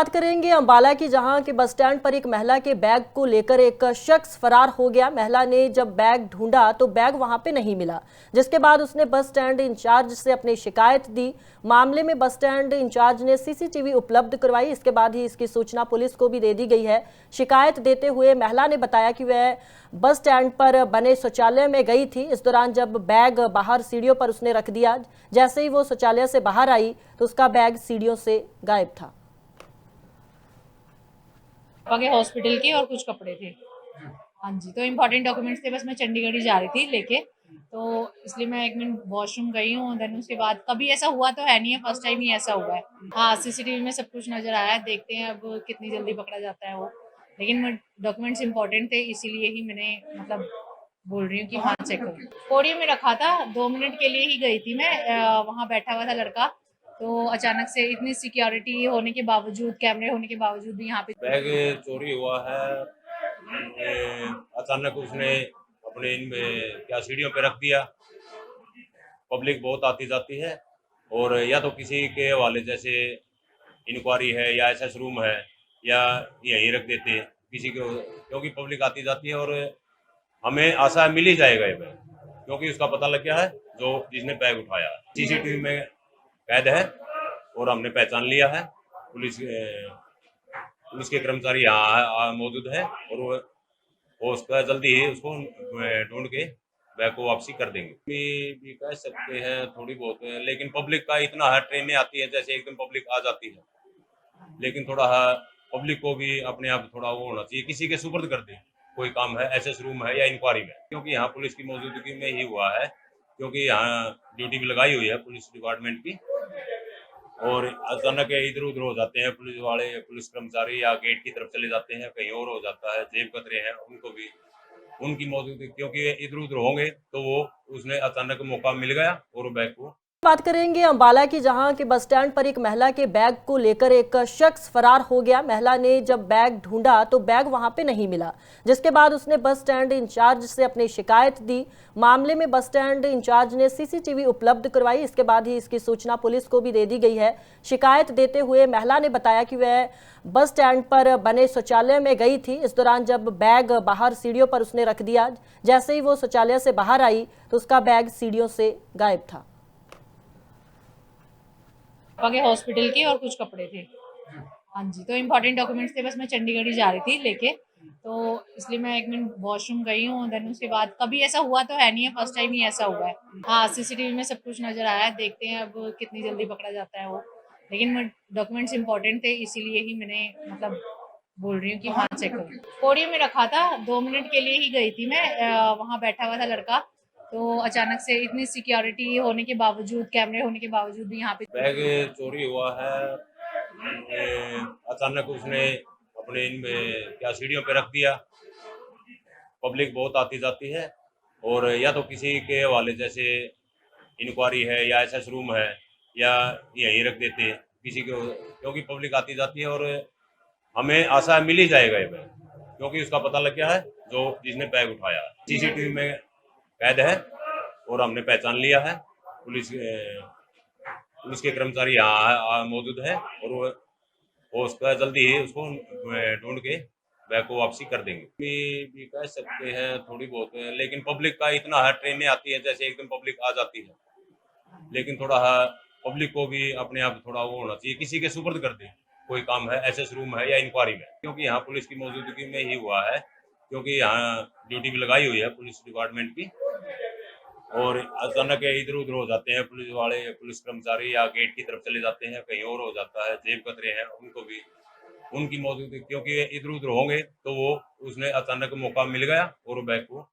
बात करेंगे अंबाला की, जहां के बस स्टैंड पर एक महिला के बैग को लेकर एक शख्स फरार हो गया। महिला ने जब बैग ढूंढा तो बैग वहां पे नहीं मिला, जिसके बाद उसने बस स्टैंड इंचार्ज से अपनी शिकायत दी। मामले में बस स्टैंड इंचार्ज ने सीसीटीवी उपलब्ध करवाई। इसके बाद ही इसकी सूचना पुलिस को भी दे दी गई है। शिकायत देते हुए महिला ने बताया कि वह बस स्टैंड पर बने शौचालय में गई थी। इस दौरान जब बैग बाहर सीढ़ियों पर उसने रख दिया, जैसे ही वो शौचालय से बाहर आई तो उसका बैग सीढ़ियों से गायब था। पापा के हॉस्पिटल के और कुछ कपड़े थे। हाँ जी, तो इम्पोर्टेंट डॉक्यूमेंट्स थे, बस मैं चंडीगढ़ ही जा रही थी लेके, तो इसलिए मैं 1 मिनट वॉशरूम गई हूँ। देन उसके बाद कभी ऐसा हुआ तो है नहीं है, फर्स्ट टाइम ही ऐसा हुआ है। हाँ, सीसीटीवी में सब कुछ नजर आया है, देखते हैं अब कितनी जल्दी पकड़ा जाता है वो। लेकिन डॉक्यूमेंट्स इम्पोर्टेंट थे, इसीलिए ही मैंने मतलब बोल रही हूँ कि हाँ चेक करो। पोडियम में रखा था, 2 मिनट के लिए ही गई थी मैं, वहाँ बैठा हुआ था लड़का, तो अचानक से इतनी सिक्योरिटी होने के बावजूद, कैमरे होने के बावजूद भी यहाँ पे बैग चोरी हुआ है। अचानक उसने अपने इनमें क्या सीढ़ियों पे रख दिया। पब्लिक बहुत आती जाती है और या तो किसी के हवाले, जैसे इंक्वायरी है या एसएस रूम है, या यहीं रख देते किसी को, क्योंकि पब्लिक आती जाती है और हमें आशा है मिल ही जाएगा ये बैग, क्योंकि उसका पता लग गया है जो जिसने बैग उठाया। सीसीटीवी में कैद है और हमने पहचान लिया है। पुलिस के कर्मचारी यहाँ मौजूद है और वो उसका जल्दी ही उसको ढूंढ के बैग को वापसी कर देंगे। भी कह सकते हैं थोड़ी बहुत, लेकिन पब्लिक का इतना है, ट्रेनें आती है जैसे एकदम पब्लिक आ जाती है, लेकिन थोड़ा पब्लिक को भी अपने आप थोड़ा वो होना चाहिए, किसी के सुपुर्द कर दे। कोई काम है, एसएस रूम है या इंक्वायरी में, क्योंकि यहाँ पुलिस की मौजूदगी में ही हुआ है, क्योंकि यहाँ ड्यूटी भी लगाई हुई है पुलिस डिपार्टमेंट की। और अचानक इधर उधर हो जाते हैं पुलिस वाले, पुलिस कर्मचारी, या गेट की तरफ चले जाते हैं, कहीं और हो जाता है। जेब कतरे हैं उनको भी उनकी मौजूदगी, क्योंकि इधर उधर होंगे तो वो उसने अचानक मौका मिल गया और बैग को। बात करेंगे अंबाला की, जहां के बस स्टैंड पर एक महिला के बैग को लेकर एक शख्स फरार हो गया। महिला ने जब बैग ढूंढा तो बैग वहां पे नहीं मिला, जिसके बाद उसने बस स्टैंड इंचार्ज से अपनी शिकायत दी। मामले में बस स्टैंड इंचार्ज ने सीसीटीवी उपलब्ध करवाई। इसके बाद ही इसकी सूचना पुलिस को भी दे दी गई है। शिकायत देते हुए महिला ने बताया कि वह बस स्टैंड पर बने शौचालय में गई थी। इस दौरान जब बैग बाहर सीढ़ियों पर उसने रख दिया, जैसे ही वो शौचालय से बाहर आई तो उसका बैग सीढ़ियों से गायब था। पापा के हॉस्पिटल के और कुछ कपड़े थे। हाँ जी, तो इम्पोर्टेंट डॉक्यूमेंट्स थे, बस मैं चंडीगढ़ ही जा रही थी लेके, तो इसलिए मैं 1 मिनट वॉशरूम गई हूँ। देन उसके बाद कभी ऐसा हुआ तो है नहीं है, फर्स्ट टाइम ही ऐसा हुआ है। हाँ, सीसीटीवी में सब कुछ नजर आया है, देखते हैं अब कितनी जल्दी पकड़ा जाता है वो। लेकिन डॉक्यूमेंट्स इम्पोर्टेंट थे, इसीलिए ही मैंने मतलब बोल रही हूँ कि हाँ चेक करो। पोडियम में रखा था, 2 मिनट के लिए ही गई थी मैं, वहाँ बैठा हुआ था लड़का, तो अचानक से इतनी सिक्योरिटी होने के बावजूद, कैमरे होने के बावजूद भी यहाँ पे बैग चोरी हुआ है। अचानक उसने अपने इनमें क्या सीढ़ियों पे रख दिया। पब्लिक बहुत आती जाती है और या तो किसी के हवाले, जैसे इंक्वायरी है या एसएस रूम है, या यहीं रख देते किसी को, क्योंकि पब्लिक आती जाती है और हमें आशा है मिल ही जाएगा ये बैग, क्योंकि उसका पता लग गया है जो जिसने बैग उठाया। सीसीटीवी में कैद है और हमने पहचान लिया है। पुलिस के कर्मचारी यहाँ मौजूद है और वो उसका जल्दी ही उसको ढूंढ के बैग को वापसी कर देंगे। भी कह सकते हैं थोड़ी बहुत, लेकिन पब्लिक का इतना है, ट्रेनें आती है जैसे एकदम पब्लिक आ जाती है, लेकिन थोड़ा पब्लिक को भी अपने आप थोड़ा वो होना चाहिए, किसी के सुपुर्द कर दे। कोई काम है, एसएस रूम है या इंक्वायरी में, क्योंकि यहाँ पुलिस की मौजूदगी में ही हुआ है, क्योंकि यहाँ ड्यूटी भी लगाई हुई है पुलिस डिपार्टमेंट की। और अचानक इधर उधर हो जाते हैं पुलिस वाले, पुलिस कर्मचारी, या गेट की तरफ चले जाते हैं, कहीं और हो जाता है। जेब कतरे हैं उनको भी उनकी मौजूदगी, क्योंकि इधर उधर होंगे तो वो उसने अचानक मौका मिल गया और बैग को